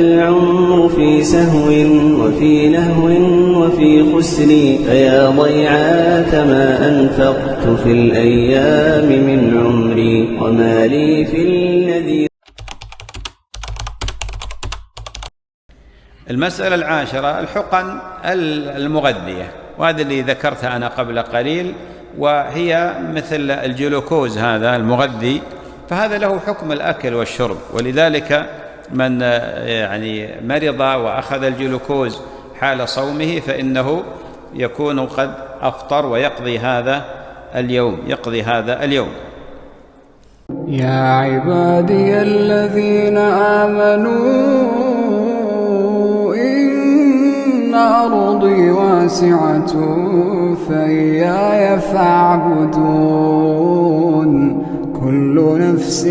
العمر في سهو وفي لهو وفي خسر، فيا ضيعات ما أنفقت في الأيام من عمري، وما لي في الذي. المسألة العاشرة الحقن المغذية، وهذا اللي ذكرتها أنا قبل قليل، وهي مثل الجلوكوز هذا المغذي، فهذا له حكم الأكل والشرب، ولذلك من يعني مرض وأخذ الجلوكوز حال صومه فإنه يكون قد أفطر ويقضي هذا اليوم. يا عبادي الذين آمنوا إن أرضي واسعة فإياي فاعبدون. كل نفس